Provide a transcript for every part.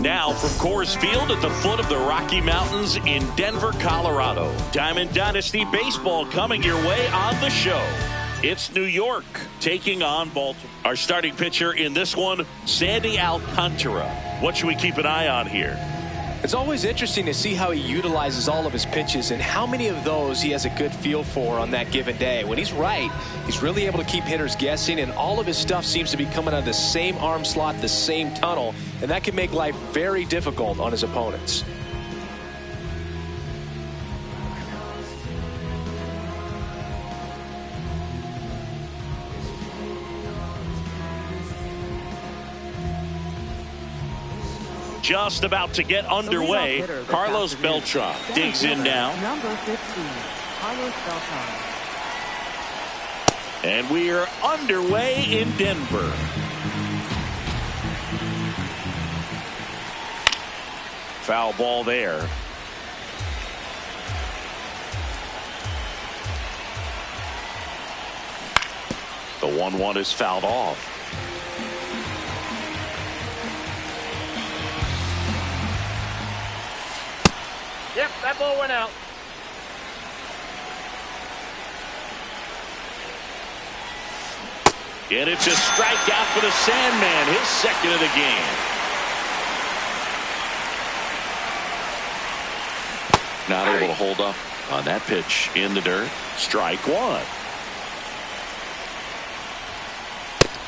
Now from Coors Field at the foot of the Rocky Mountains in Denver, Colorado. Diamond Dynasty Baseball coming your way on the show. It's New York taking on Baltimore. Our starting pitcher in this one, Sandy Alcantara. What should we keep an eye on here? It's always interesting to see how he utilizes all of his pitches and how many of those he has a good feel for on that given day. When he's right, he's really able to keep hitters guessing, and all of his stuff seems to be coming out of the same arm slot, the same tunnel, and that can make life very difficult on his opponents. Just about to get underway. Carlos Beltran digs in now. Number 15, Carlos Beltran. And we are underway in Denver. Foul ball there. The 1-1 is fouled off. Yep, that ball went out. And it's a strikeout for the Sandman, his second of the game. Not able to hold up on that pitch in the dirt. Strike one.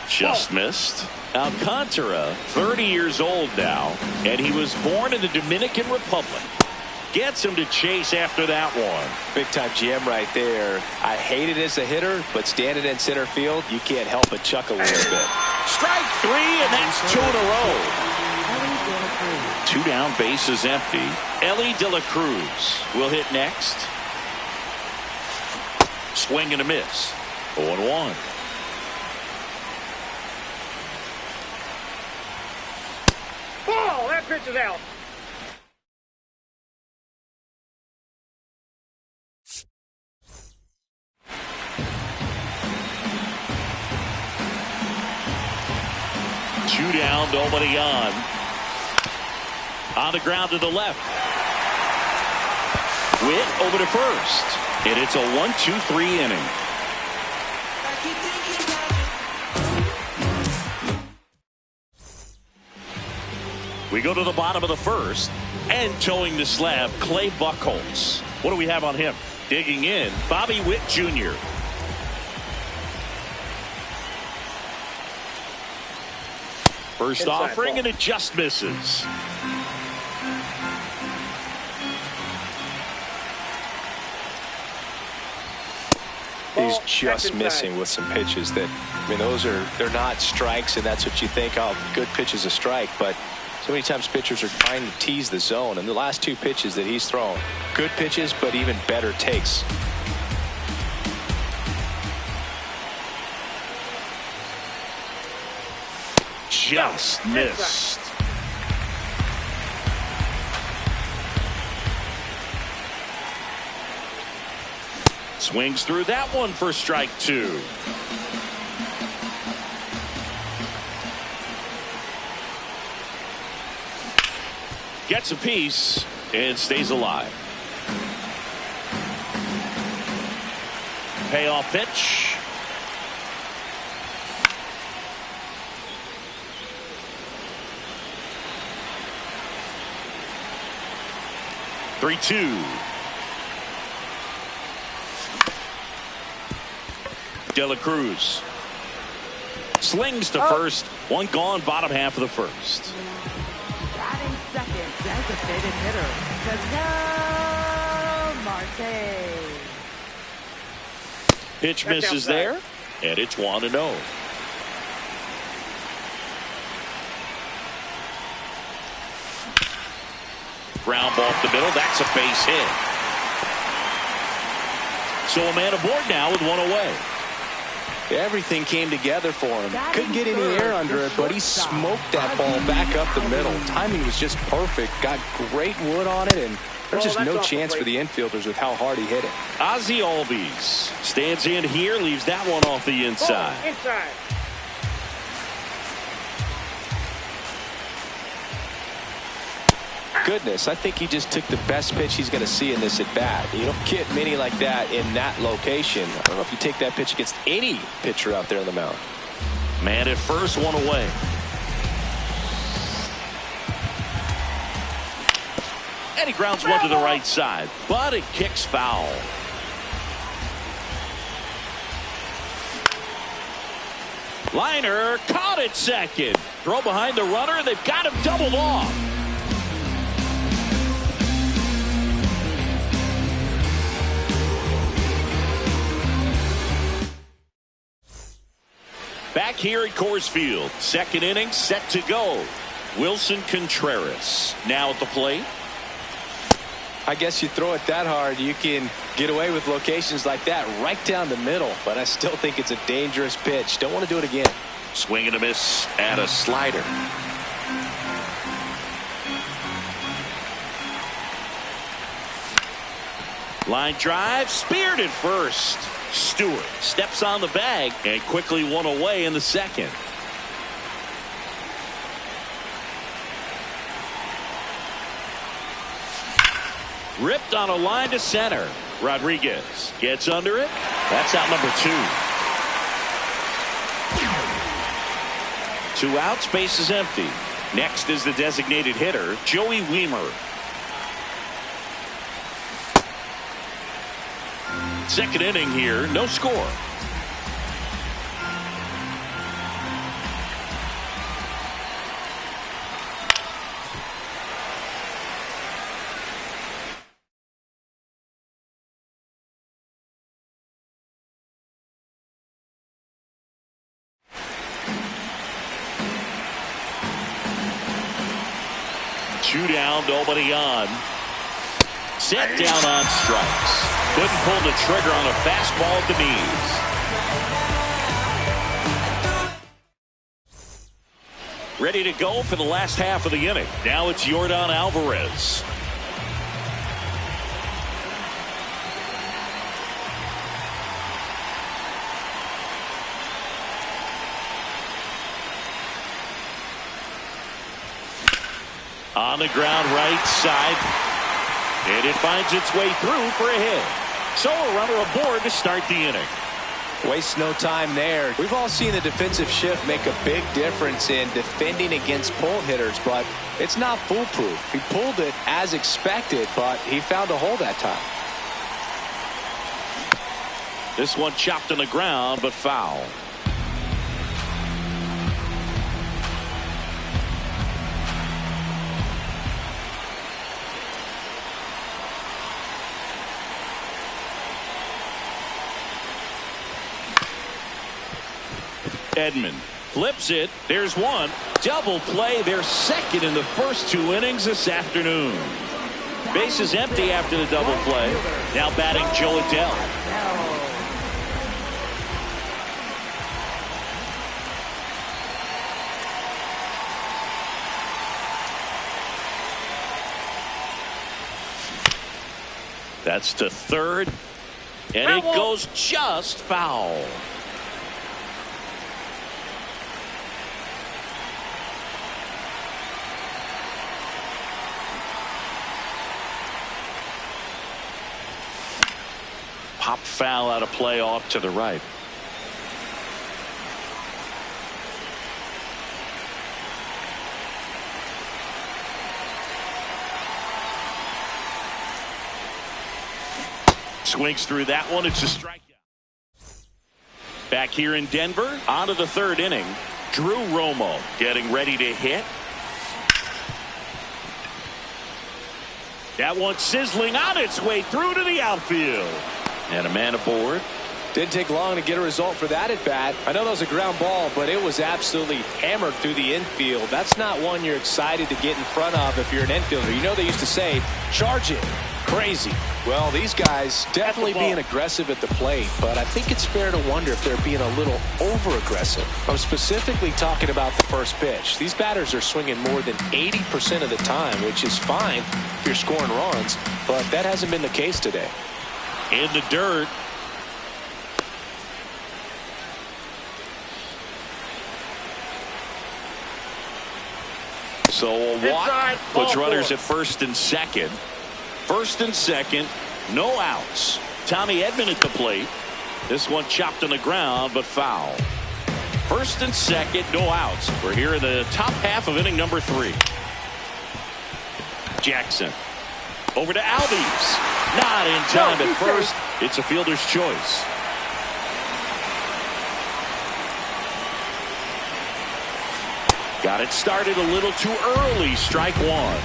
Just missed. Alcantara, 30 years old now, and he was born in the Dominican Republic. Gets him to chase after that one. Big time GM right there. I hate it as a hitter, but standing in center field, you can't help but chuckle a little bit. Strike three, and that's two in a row. Two down, bases empty. Ellie De La Cruz will hit next. Swing and a miss. 0-1. Ball! That pitch is out. Two down, nobody on. On the ground to the left. Witt over to first. And it's a 1-2-3 inning. We go to the bottom of the first. And towing the slab, Clay Buchholz. What do we have on him? Digging in, Bobby Witt Jr. First Inside offering, ball. and it just misses. He's just missing with some pitches that, I mean, they're not strikes, and that's what you think, oh, good pitch is a strike, but so many times pitchers are trying to tease the zone, and the last two pitches that he's thrown, good pitches, but even better takes. Just missed. Swings through that one for strike two. Gets a piece and stays alive. Payoff pitch. Three-two. De La Cruz slings to first. One gone, bottom half of the first. Batting second, designated hitter, Daniel Marte. Pitch That's misses outside. there, and it's 1-0. Ground ball up the middle. That's a base hit. So a man aboard now with one away. Everything came together for him. Couldn't get any air under it, but he smoked that ball back up the middle. Timing was just perfect. Got great wood on it, and there's just no chance for the infielders with how hard he hit it. Ozzie Albies stands in here, leaves that one off the inside. Ball inside. goodness, I think he just took the best pitch he's going to see in this at bat. You don't get many like that in that location. I don't know if you take that pitch against any pitcher out there on the mound. Man at first, one away. And he grounds one to the right side, but it kicks foul. Liner caught at second. Throw behind the runner. They've got him doubled off. Back here at Coors Field, second inning set to go. Wilson Contreras now at the plate. I guess you throw it that hard, you can get away with locations like that right down the middle. But I still think it's a dangerous pitch. Don't want to do it again. Swing and a miss at a slider. Line drive, speared at first. Stewart steps on the bag and quickly one away in the second. Ripped on a line to center. Rodriguez gets under it. That's out number 2. 2 outs, base is empty. Next is the designated hitter, Joey Wiemer. Second inning here, no score. Two down, nobody on. Set down on strikes. Couldn't pull the trigger on a fastball at the knees. Ready to go for the last half of the inning. Now it's Yordan Alvarez. On the ground right side. And it finds its way through for a hit. So a runner aboard to start the inning. Waste no time there. We've all seen the defensive shift make a big difference in defending against pull hitters, but it's not foolproof. He pulled it as expected, but he found a hole that time. This one chopped on the ground, but foul. Edman flips it. There's one. Double play. They're second in the first 2 innings this afternoon. Base is empty after the double play. Now batting Joe Adell. That's to third. And it goes just foul. Pop foul out of play off to the right. Swings through that one. It's a strikeout. Back here in Denver, on to the third inning. Drew Romo getting ready to hit. That one sizzling on its way through to the outfield. And a man aboard. Didn't take long to get a result for that at bat. I know that was a ground ball, but it was absolutely hammered through the infield. That's not one you're excited to get in front of if you're an infielder. You know they used to say, charge it. Crazy. Well, these guys definitely being aggressive at the plate, but I think it's fair to wonder if they're being a little over-aggressive. I'm specifically talking about the first pitch. These batters are swinging more than 80% of the time, which is fine if you're scoring runs, but that hasn't been the case today. In the dirt. So a walk Inside, puts ball runners four. at first and second. First and second, no outs. Tommy Edman at the plate. This one chopped on the ground, but foul. First and second, no outs. We're here in the top half of inning number 3. Jackson over to Albies. Not in time at first. It's a fielder's choice. Got it started a little too early. Strike one.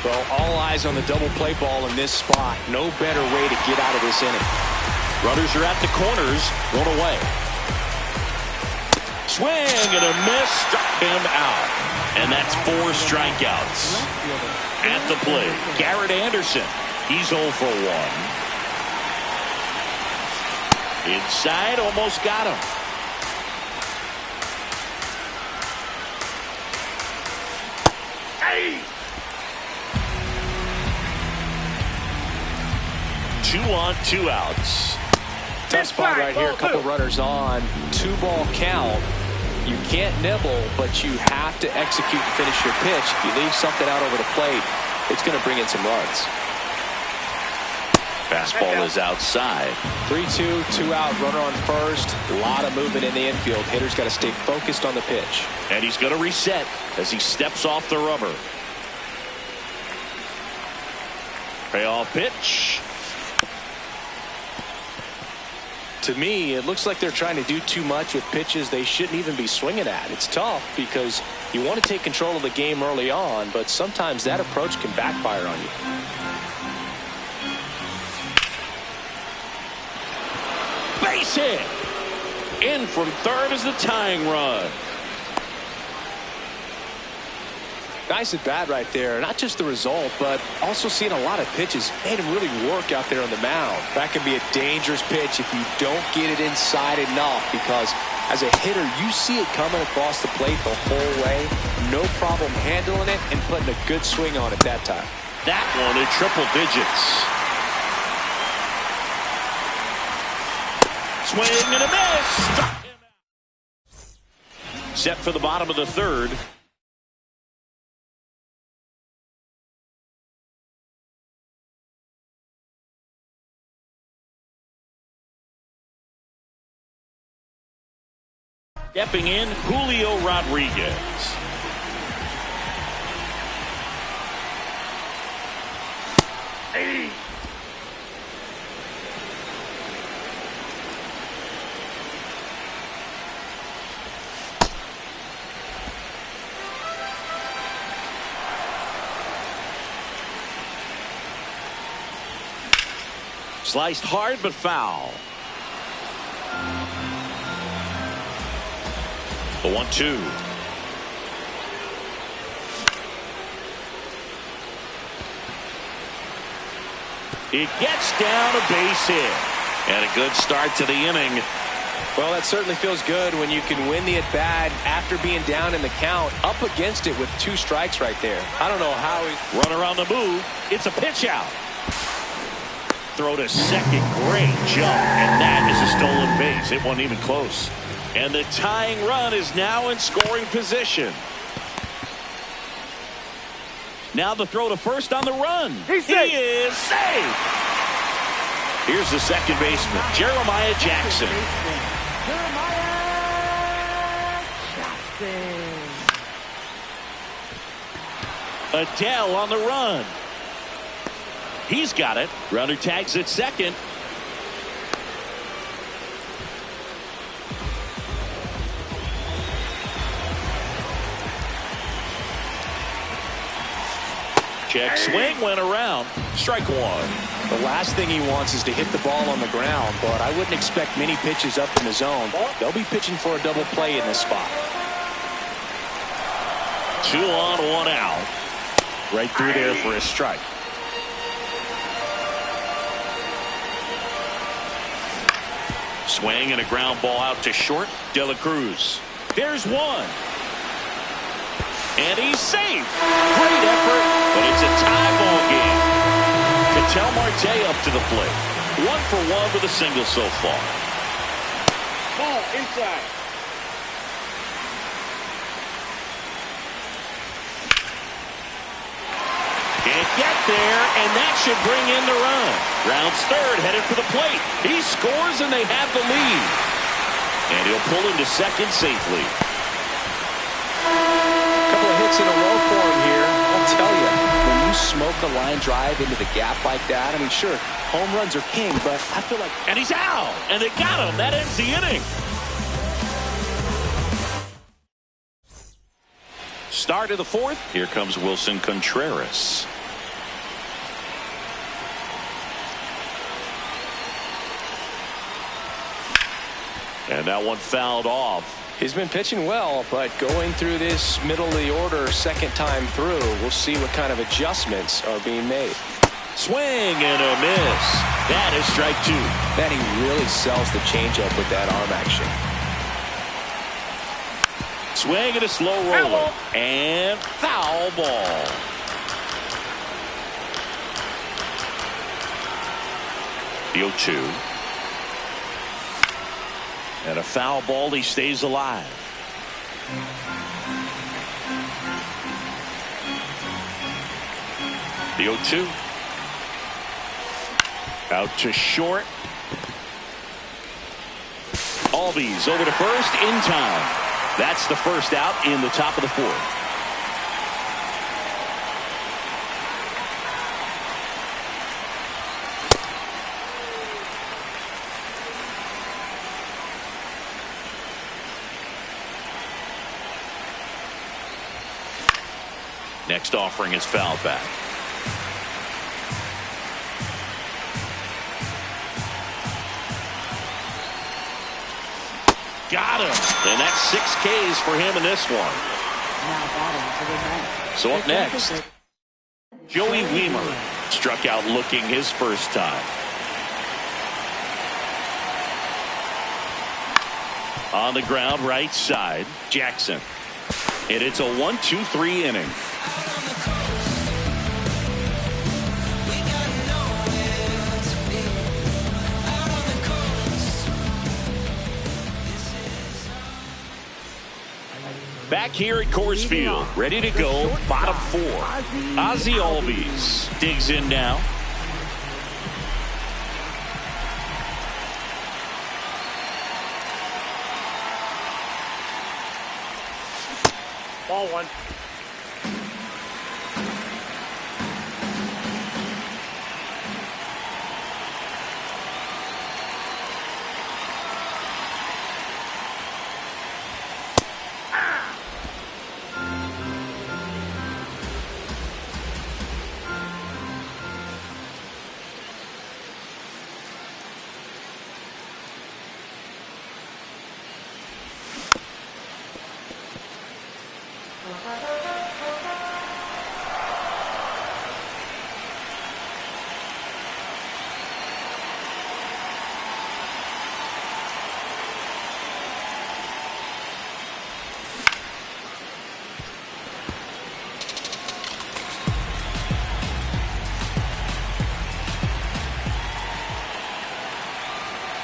Well, all eyes on the double play ball in this spot. No better way to get out of this inning. Runners are at the corners. One away. Swing and a miss. Struck him out. And that's 4 strikeouts. At the plate, Garrett Anderson. He's 0 for 1. Inside, almost got him. Hey! 2 on, 2 outs. Tough spot right here. A couple runners on. 2-ball count. You can't nibble, but you have to execute and finish your pitch. If you leave something out over the plate, it's going to bring in some runs. Fastball is outside. 3-2, 2 out, runner on first. A lot of movement in the infield. Hitter's got to stay focused on the pitch. And he's going to reset as he steps off the rubber. Payoff pitch. To me, it looks like they're trying to do too much with pitches they shouldn't even be swinging at. It's tough because you want to take control of the game early on, but sometimes that approach can backfire on you. Base hit. In from third is the tying run. Nice at bat right there. Not just the result, but also seeing a lot of pitches. Made him really work out there on the mound. That can be a dangerous pitch if you don't get it inside enough, because as a hitter, you see it coming across the plate the whole way. No problem handling it and putting a good swing on it that time. That one in triple digits. Swing and a miss. Struck him out. Set for the bottom of the third. Stepping in, Julio Rodriguez. Hey. Sliced hard but foul. The 1-2. It gets down a base hit. And a good start to the inning. Well, that certainly feels good when you can win the at-bat after being down in the count, up against it with 2 strikes right there. I don't know how he... Runner on the move. It's a pitch out. Throw to second. Great jump. And that is a stolen base. It wasn't even close. And the tying run is now in scoring position. Now the throw to first on the run. He is safe. Here's the second baseman, Jeremiah Jackson. Jeremiah Jackson. Adele on the run. He's got it. Runner tags at second. Check swing went around. Strike one. The last thing he wants is to hit the ball on the ground, but I wouldn't expect many pitches up in the zone. They'll be pitching for a double play in this spot. 2 on, 1 out. Right through there for a strike. Swing and a ground ball out to short. De La Cruz. There's one. And he's safe. Great effort, but it's a tie ball game. Ketel Marte up to the plate. 1 for 1 with a single so far. Ball inside. Can't get there, and that should bring in the run. Rounds third, headed for the plate. He scores, and they have the lead. And he'll pull into second safely. A couple of hits in a row for him here. I'll tell you, when you smoke a line drive into the gap like that, I mean, sure, home runs are king, but I feel like... And he's out, and they got him. That ends the inning. Start of the fourth. Here comes Wilson Contreras. And that one fouled off. He's been pitching well, but going through this middle of the order second time through, we'll see what kind of adjustments are being made. Swing and a miss. That is strike two. Man, he really sells the changeup with that arm action. Swing and a slow roller. And foul ball. The 0-2. And a foul ball. He stays alive. The 0-2. Out to short. Albies over to first in time. That's the first out in the top of the fourth. Next offering is fouled back. Got him. And that's 6 Ks for him in this one. Now batting to the ninth. So up next, Joey Wiemer struck out looking his first time. On the ground, right side, Jackson. And it's a 1-2-3 inning. Back here at Coors Field, ready to go, bottom four. Ozzie Albies digs in now. Ball one.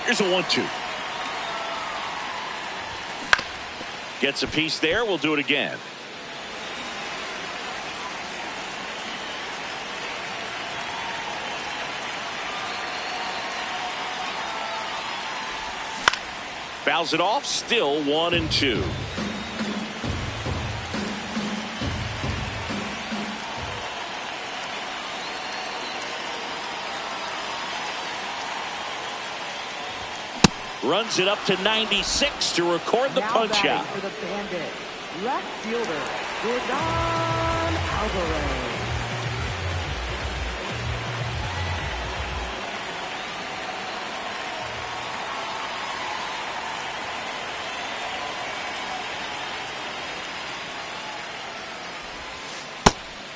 Here's a 1-2. Gets a piece there. We'll do it again. Fouls it off. Still 1-2. Runs it up to 96 to record the punch out. For the Bandit, left fielder, Jordan Alvarez.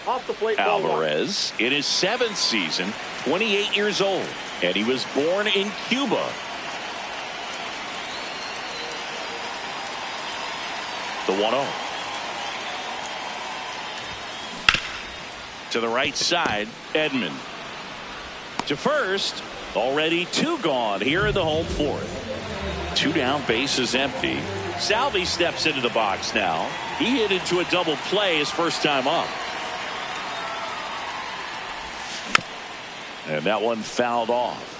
Off the plate, ball one. Alvarez in his 7th season, 28 years old, and he was born in Cuba. The 1-0. To the right side, Edman. To first, already 2 gone here in the home fourth. 2 down, bases empty. Salvi steps into the box now. He hit into a double play his first time up. And that one fouled off.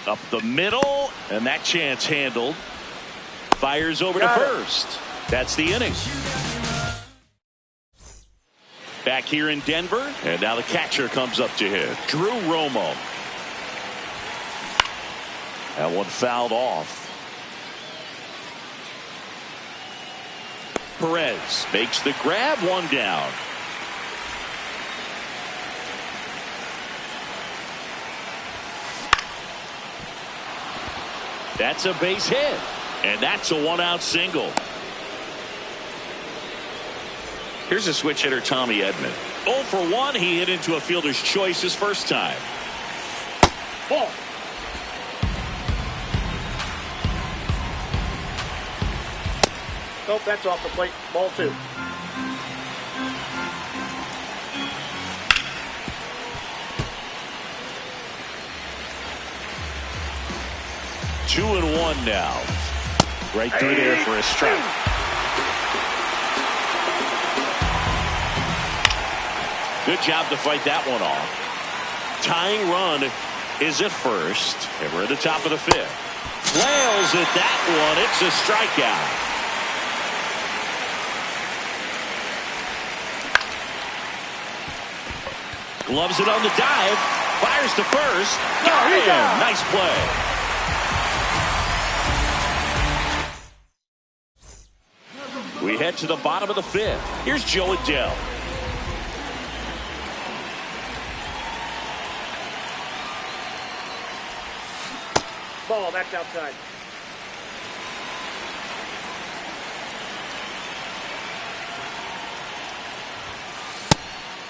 Up the middle, and that chance handled. Fires over to first. That's the inning. Back here in Denver, and now the catcher comes up to hit. Drew Romo. That one fouled off. Perez makes the grab, one down. That's a base hit, and that's a one-out single. Here's a switch hitter, Tommy Edman. 0 for 1. He hit into a fielder's choice his first time. Ball. Nope, that's off the plate. Ball 2. Two and one now. Right through there for a strike. Good job to fight that one off. Tying run is at first. And we're at the top of the 5th. Flails at that one. It's a strikeout. Gloves it on the dive. Fires to first. Got him. Nice play. We head to the bottom of the 5th. Here's Joe Adele. Ball, that's outside.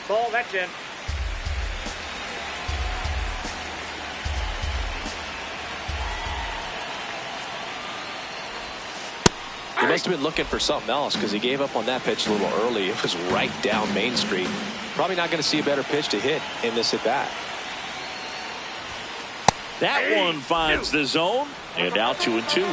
Ball, that's in. He must have been looking for something else because he gave up on that pitch a little early. It was right down Main Street. Probably not going to see a better pitch to hit in this at bat. That one finds the zone, and now 2-2.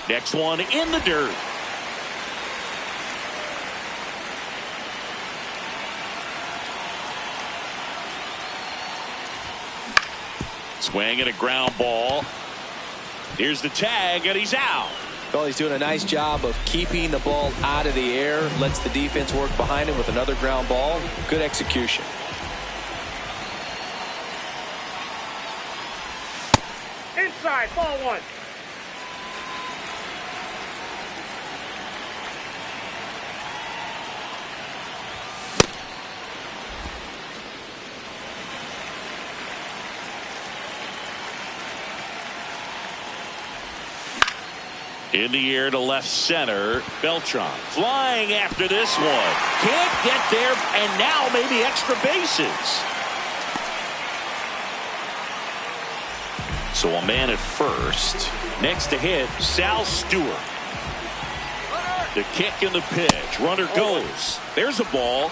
Next one in the dirt. Swing and a ground ball. Here's the tag, and he's out. Well, he's doing a nice job of keeping the ball out of the air. Lets the defense work behind him with another ground ball. Good execution. Inside, ball 1. In the air to left center. Beltran flying after this one. Can't get there, and now maybe extra bases. So a man at first. Next to hit, Sal Stewart. The kick and the pitch. Runner goes. There's a ball.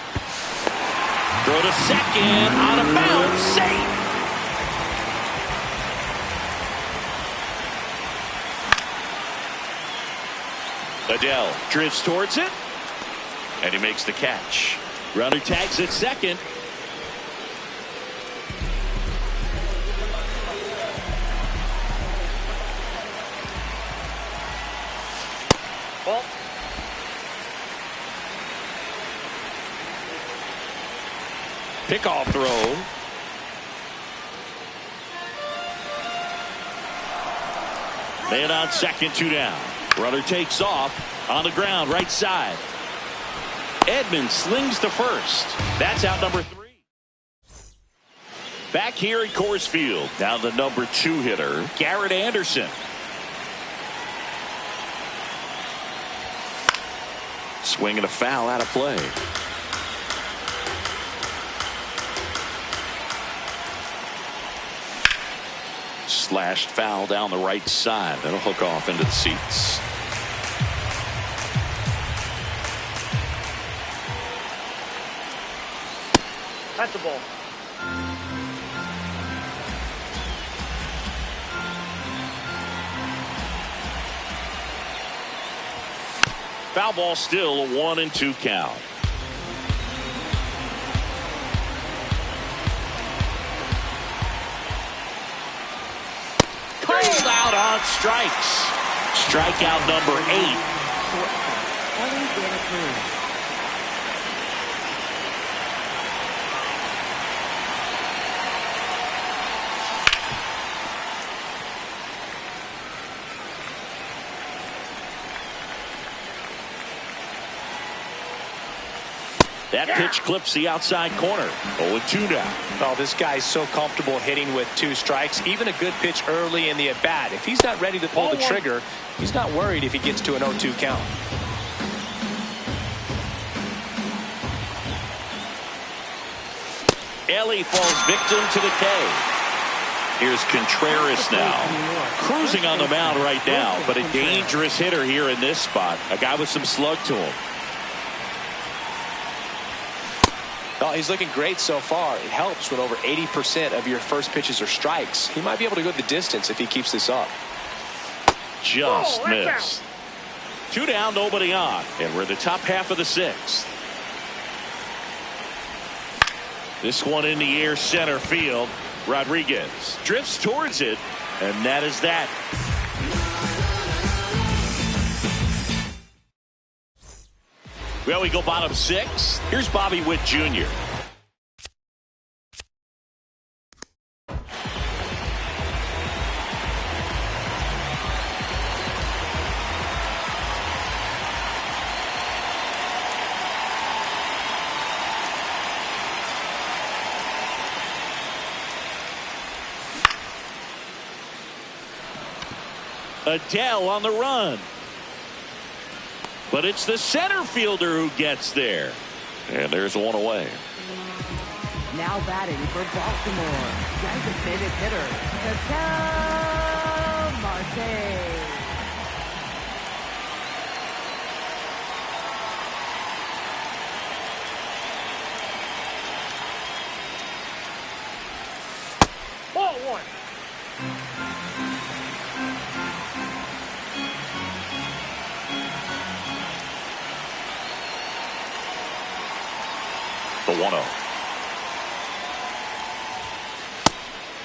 Throw to second. Out of bounds. Safe. Adele drifts towards it, and he makes the catch. Runner tags at second. Ball. Pickoff throw. Man on second, 2 down. Runner takes off on the ground, right side. Edman slings to first. That's out number 3. Back here at Coors Field, now the number 2 hitter, Garrett Anderson. Swing and a foul out of play. Slashed foul down the right side. That'll hook off into the seats. That's a ball. Foul ball, still a 1-2 count. Called out on strikes. Strikeout number 8. That pitch clips the outside corner. 0-2 now. Oh, this guy's so comfortable hitting with 2 strikes. Even a good pitch early in the at-bat. If he's not ready to pull the trigger, he's not worried if he gets to an 0-2 count. Ellie falls victim to the K. Here's Contreras now. Cruising on the mound right now, but a dangerous hitter here in this spot. A guy with some slug to him. Oh, he's looking great so far. It helps when over 80% of your first pitches are strikes. He might be able to go the distance if he keeps this up. Just missed. 2 down, nobody on. And we're in the top half of the 6th. This one in the air, center field. Rodriguez drifts towards it, and that is that. Well, we go bottom 6. Here's Bobby Witt Jr. Adele on the run. But it's the center fielder who gets there. And there's one away. Now batting for Baltimore, designated hitter, Ketel Marte. Ball 1. The 1-0.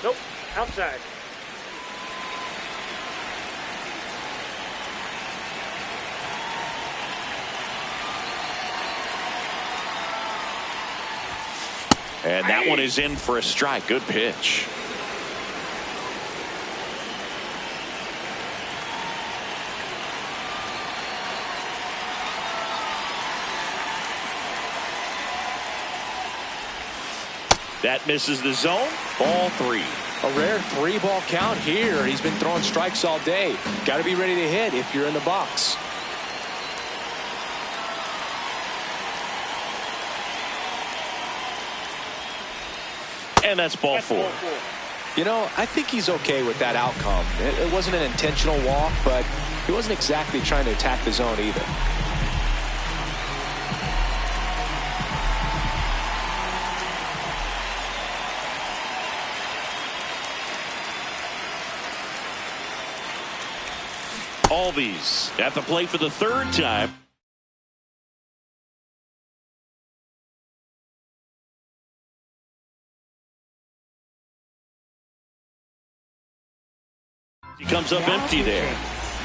Nope. Outside. And that one is in for a strike. Good pitch. That misses the zone. Ball 3. A rare 3-ball count here. He's been throwing strikes all day. Got to be ready to hit if you're in the box. And that's ball 4. You know, I think he's okay with that outcome. It wasn't an intentional walk, but he wasn't exactly trying to attack the zone either. Albies at the plate for the 3rd time. He comes up empty there.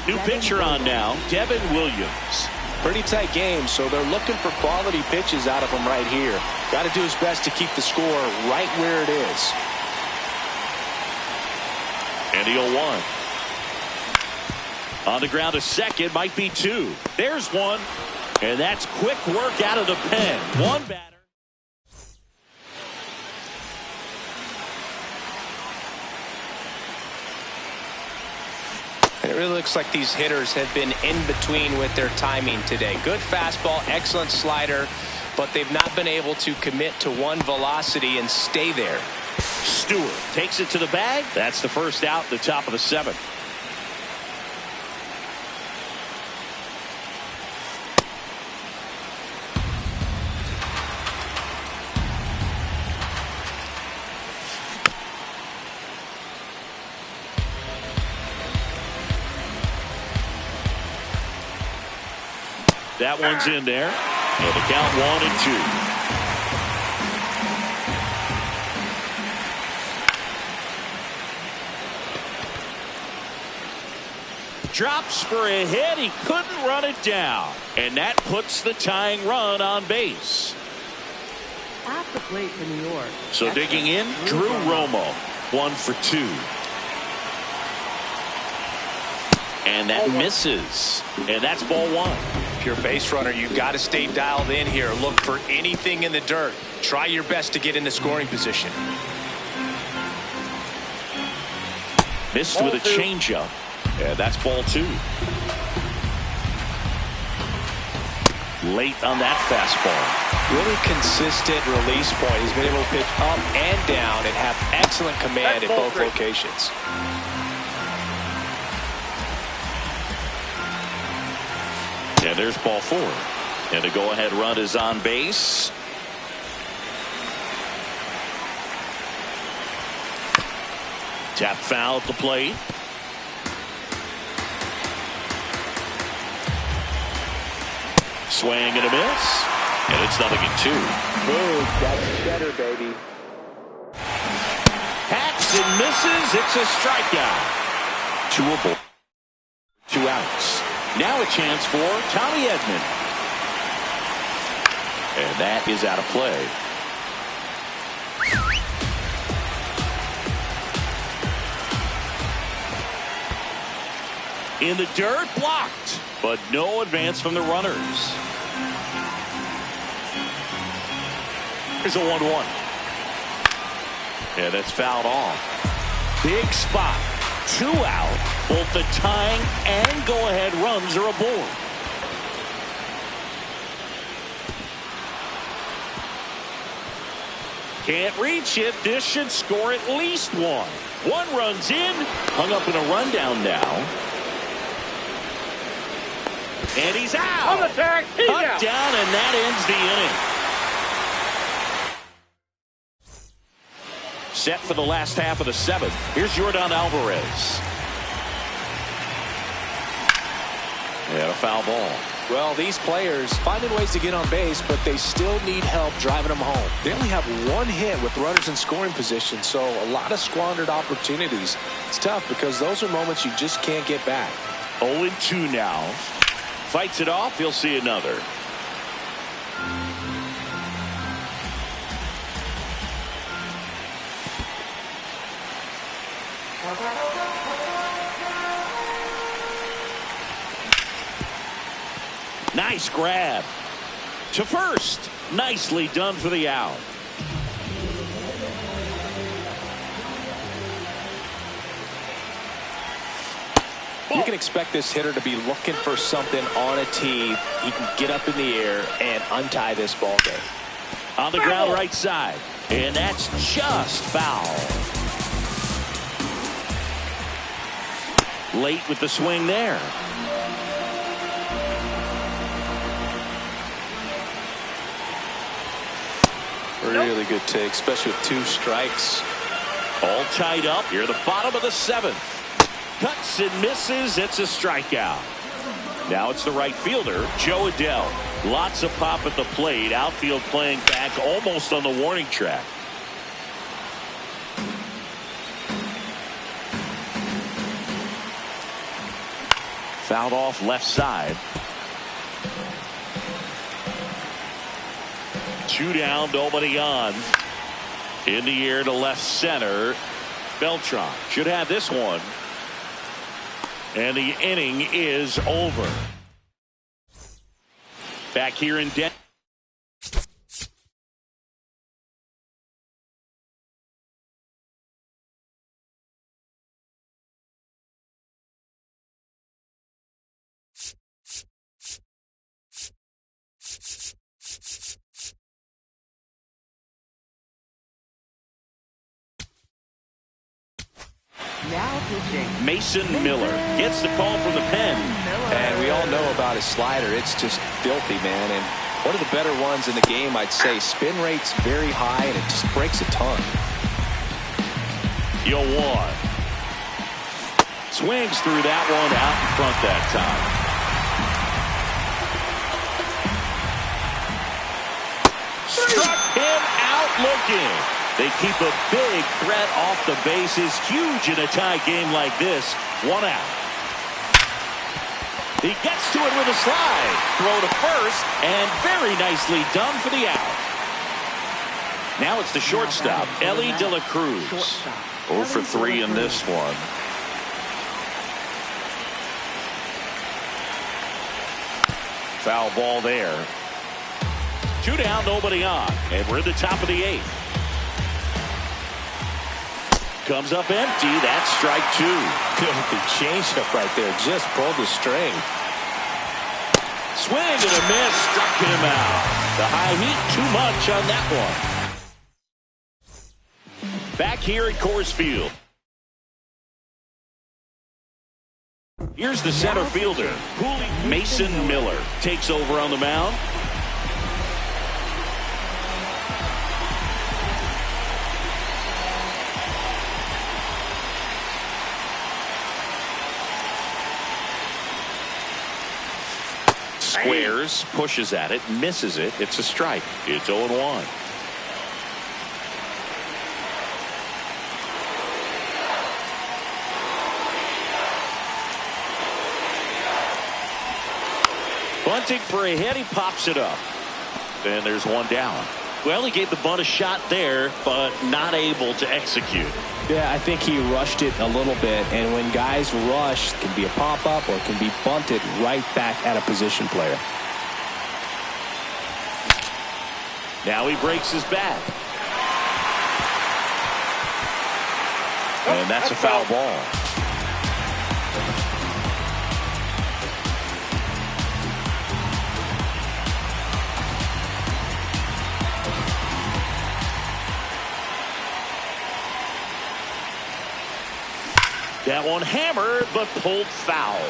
New pitcher on now, Devin Williams. Pretty tight game, so they're looking for quality pitches out of him right here. Got to do his best to keep the score right where it is. And the 0-1. On the ground to second, might be 2. There's one. And that's quick work out of the pen. One batter. And it really looks like these hitters have been in between with their timing today. Good fastball, excellent slider, but they've not been able to commit to one velocity and stay there. Stewart takes it to the bag. That's the first out, the top of the 7th. That one's in there. And the count 1-2. Drops for a hit. He couldn't run it down. And that puts the tying run on base. At the plate for New York. So digging in, Drew Romo. 1 for 2. And that misses. And that's ball 1. If you're a base runner, you've got to stay dialed in here. Look for anything in the dirt. Try your best to get in the scoring position. Missed with a changeup. And that's ball 2. Late on that fastball. Really consistent release point. He's been able to pitch up and down and have excellent command in both locations. And there's ball 4. And the go-ahead run is on base. Tap foul at the plate. Swing and a miss. And it's 0-2. Boom, that's better, baby. Hacks and misses. It's a strikeout. 2 outs. Now a chance for Tommy Edman. And that is out of play. In the dirt, blocked. But no advance from the runners. Here's a 1-1. Yeah, that's fouled off. Big spot. 2 out. Both the tying and go-ahead runs are aboard. Can't reach it. This should score at least 1. 1 runs in. Hung up in a rundown now. And he's out. On the tag. He's out. Down, and that ends the inning. Set for the last half of the 7th. Here's Yordan Alvarez. And a foul ball. Well, these players finding ways to get on base, but they still need help driving them home. They only have 1 hit with runners in scoring position, so a lot of squandered opportunities. It's tough because those are moments you just can't get back. 0-2 now. Fights it off. He'll see another. Nice grab to first. Nicely done for the out. You can expect this hitter to be looking for something on a tee. He can get up in the air and untie this ball game. On the ground right side. And that's just foul. Late with the swing there. Really good take, especially with 2 strikes. All tied up here at the bottom of the 7th. Cuts and misses. It's a strikeout. Now it's the right fielder, Joe Adell. Lots of pop at the plate. Outfield playing back almost on the warning track. Fouled off left side. 2 down, nobody on. In the air to left center. Beltran should have this one. And the inning is over. Back here in Denver. Now pitching. Mason Miller gets the call from the pen. And we all know about his slider. It's just filthy, man. And one of the better ones in the game, I'd say. Spin rate's very high, and it just breaks a ton. Yo, 1. Swings through that one out in front that time. Struck him out looking. They keep a big threat off the bases. Huge in a tie game like this. 1 out. He gets to it with a slide. Throw to first, and very nicely done for the out. Now it's the shortstop, Ellie De La Cruz. 0 for 3 in this one. Foul ball there. 2 down, nobody on. And we're at the top of the 8th. Comes up empty. That's strike 2. Filthy changeup right there. Just pulled the string. Swing and a miss. Struck him out. The high heat, too much on that one. Back here at Coors Field. Here's the center fielder, Mason Miller, takes over on the mound. Squares, pushes at it, misses it. It's a strike. It's 0-1. Bunting for a hit. He pops it up. And there's 1 down. Well, he gave the bunt a shot there, but not able to execute. Yeah, I think he rushed it a little bit. And when guys rush, it can be a pop-up or it can be bunted right back at a position player. Now he breaks his bat. And that's a foul ball. That one hammered, but pulled foul.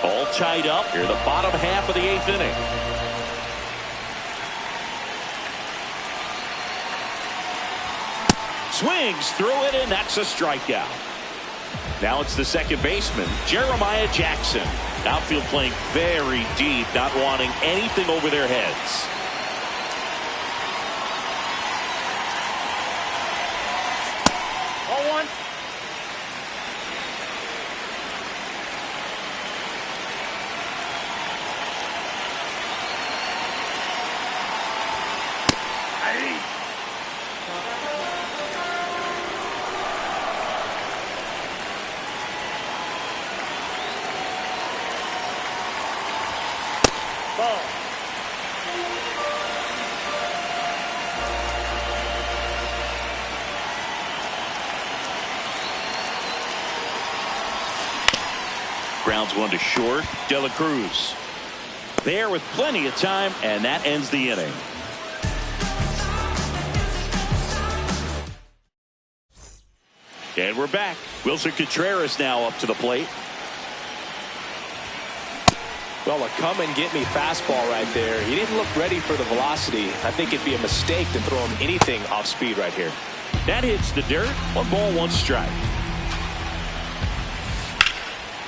All tied up here, the bottom half of the 8th inning. Swings through it, and that's a strikeout. Now it's the second baseman, Jeremiah Jackson. Outfield playing very deep, not wanting anything over their heads. Ball. Grounds 1 to short. De La Cruz there with plenty of time, and that ends the inning. And we're back. Wilson Contreras now up to the plate. Well, a come-and-get-me fastball right there. He didn't look ready for the velocity. I think it'd be a mistake to throw him anything off speed right here. That hits the dirt. 1 ball, 1 strike.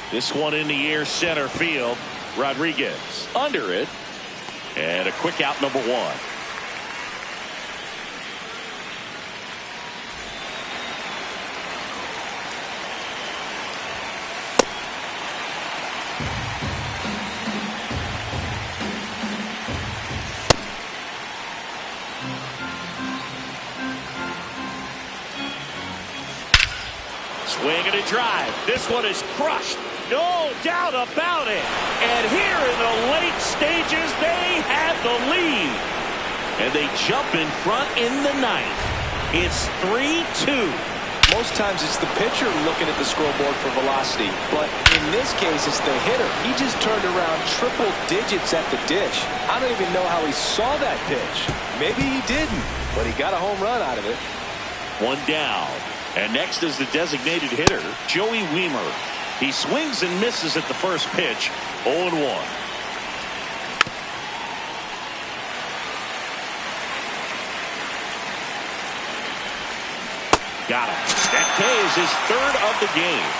This one in the air, center field. Rodriguez under it. And a quick out, number 1. Swing and a drive. This one is crushed. No doubt about it. And here in the late stages, they have the lead. And they jump in front in the 9th. It's 3-2. Most times it's the pitcher looking at the scoreboard for velocity. But in this case, it's the hitter. He just turned around triple digits at the dish. I don't even know how he saw that pitch. Maybe he didn't, but he got a home run out of it. 1 down. And next is the designated hitter, Joey Wiemer. He swings and misses at the first pitch, 0-1. Got him. That K is his 3rd of the game.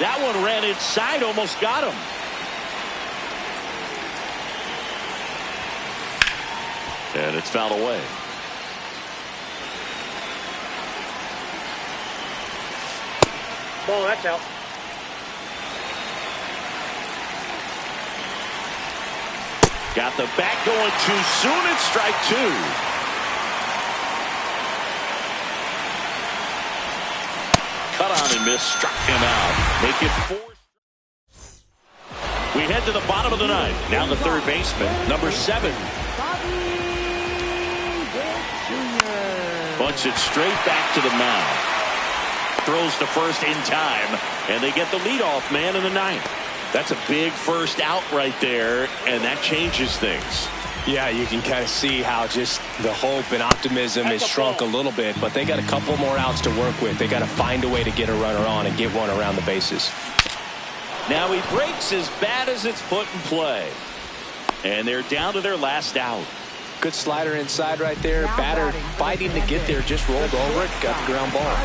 That one ran inside, almost got him. And it's fouled away. Ball, that's out. Got the bat going too soon. It's strike two. Cut on and miss. Struck him out. Make it 4. We head to the bottom of the ninth. Now the third baseman, number 7. Bunts it straight back to the mound. Throws to first in time, and they get the leadoff man in the ninth. That's a big first out right there, and that changes things. Yeah, you can kind of see how just the hope and optimism is shrunk a little bit, but they got a couple more outs to work with. They got to find a way to get a runner on and get one around the bases. Now he breaks as bad as it's put in play, and they're down to their last out. Good slider inside right there. Batter fighting to get there, just rolled over it, got the ground ball.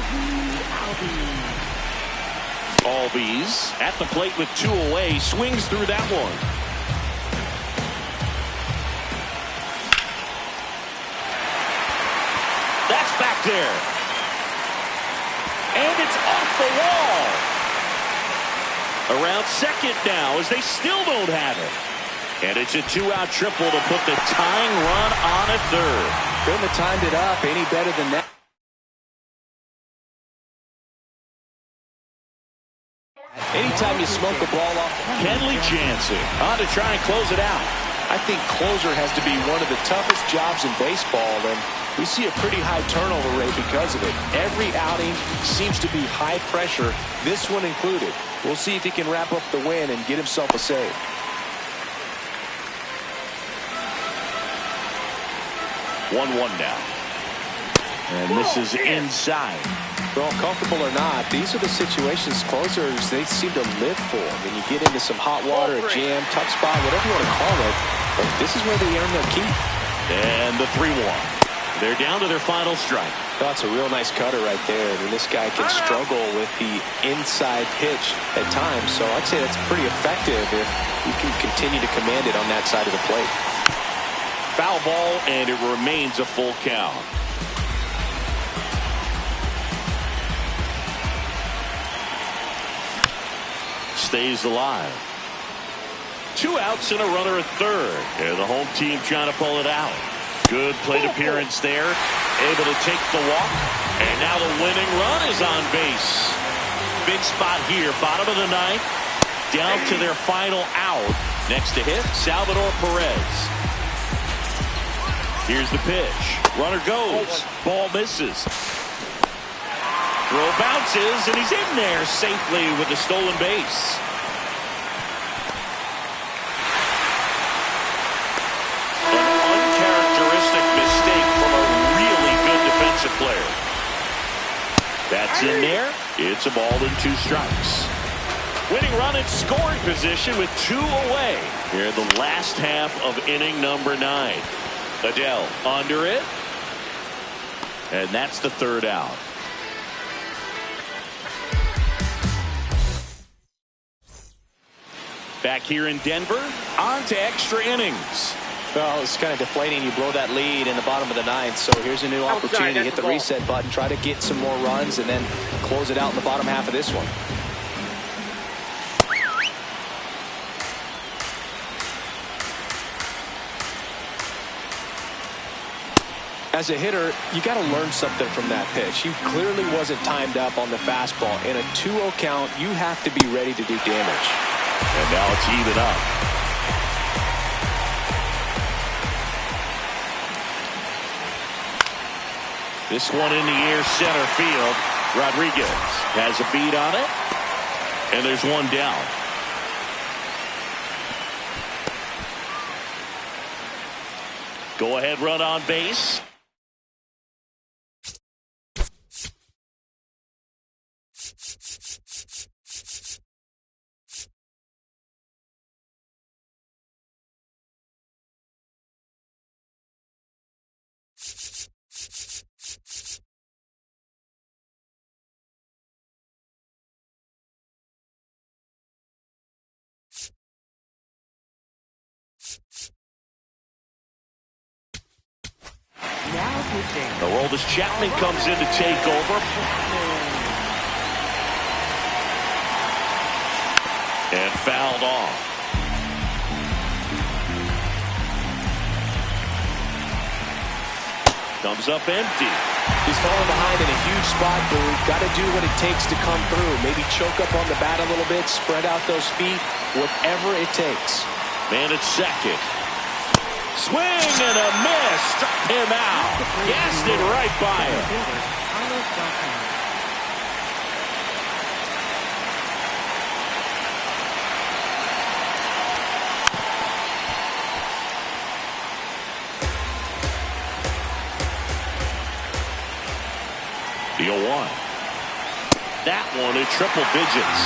Albies at the plate with 2 away, swings through that one. That's back there. And it's off the wall. Around second now as they still don't have it. And it's a 2-out triple to put the tying run on at third. Couldn't have timed it up any better than that. Anytime you smoke a ball off. Kenley Jansen on to try and close it out. I think closer has to be one of the toughest jobs in baseball, and we see a pretty high turnover rate because of it. Every outing seems to be high pressure, this one included. We'll see if he can wrap up the win and get himself a save. One now. And this is inside. Well, comfortable or not, these are the situations closers they seem to live for. When you get into some hot water, a jam, tough spot, whatever you want to call it, but this is where they earn their keep. And the 3-1. They're down to their final strike. That's a real nice cutter right there. I mean, this guy can struggle with the inside pitch at times, so I'd say that's pretty effective if you can continue to command it on that side of the plate. Foul ball, and it remains a full count. Stays alive. 2 outs and a runner at third. And the home team trying to pull it out. Good plate appearance there. Able to take the walk. And now the winning run is on base. Big spot here. Bottom of the ninth. Down to their final out. Next to hit, Salvador Perez. Here's the pitch. Runner goes. Ball misses. Throw bounces, and he's in there safely with the stolen base. An uncharacteristic mistake from a really good defensive player. That's in there. It's a ball and 2 strikes. Winning run in scoring position with 2 away. Here in the last half of inning number 9. Adele under it. And that's the 3rd out. Back here in Denver, on to extra innings. Well, it's kind of deflating. You blow that lead in the bottom of the 9th, so here's a new opportunity. Hit the reset button, try to get some more runs, and then close it out in the bottom half of this one. As a hitter, you got to learn something from that pitch. He clearly wasn't timed up on the fastball. In a 2-0 count, you have to be ready to do damage. And now it's even up. This one in the air, center field. Rodriguez has a beat on it. And there's one down. Go ahead, run on base. pitching. Aroldis Chapman comes in to take over. And fouled off. Comes up empty. He's falling behind in a huge spot, Boone. Got to do what it takes to come through. Maybe choke up on the bat a little bit, spread out those feet, whatever it takes. Man at second. Swing and a miss. Struck him out. Gassed it right by him. The 0-1. That one in triple digits.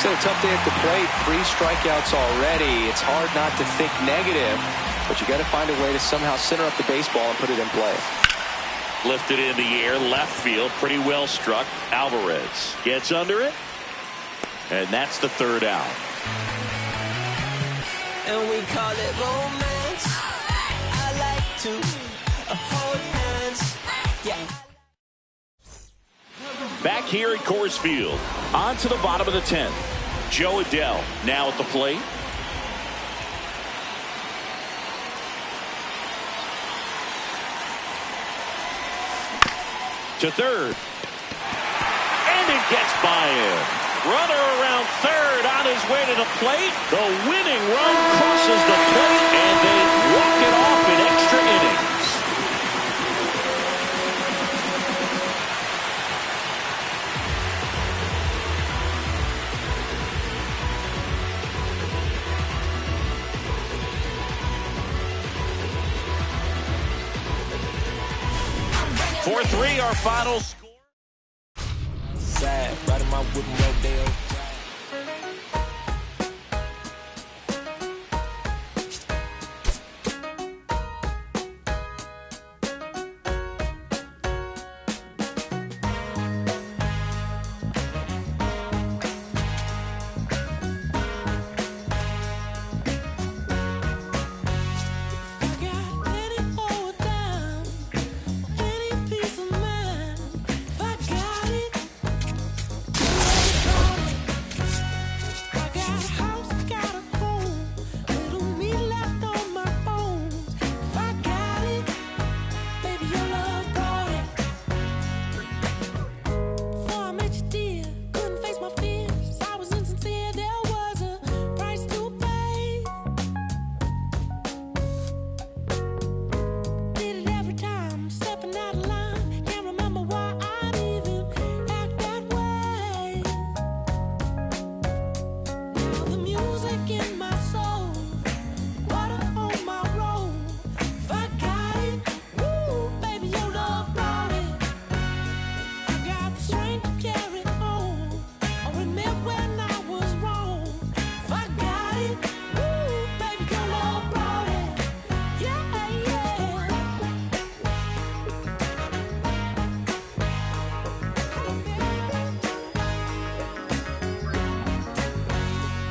It's a tough day at the plate. 3 strikeouts already. It's hard not to think negative, but you got to find a way to somehow center up the baseball and put it in play. Lifted in the air, left field, pretty well struck. Alvarez gets under it, and that's the 3rd out. And we call it romance. I like to hold hands. Yeah. Back here at Coors Field, on to the bottom of the 10th. Joe Adell now at the plate. To third. And it gets by him. Runner around third on his way to the plate. The winning run crosses the plate, and they walk it off in extra innings. Four-3 our finals.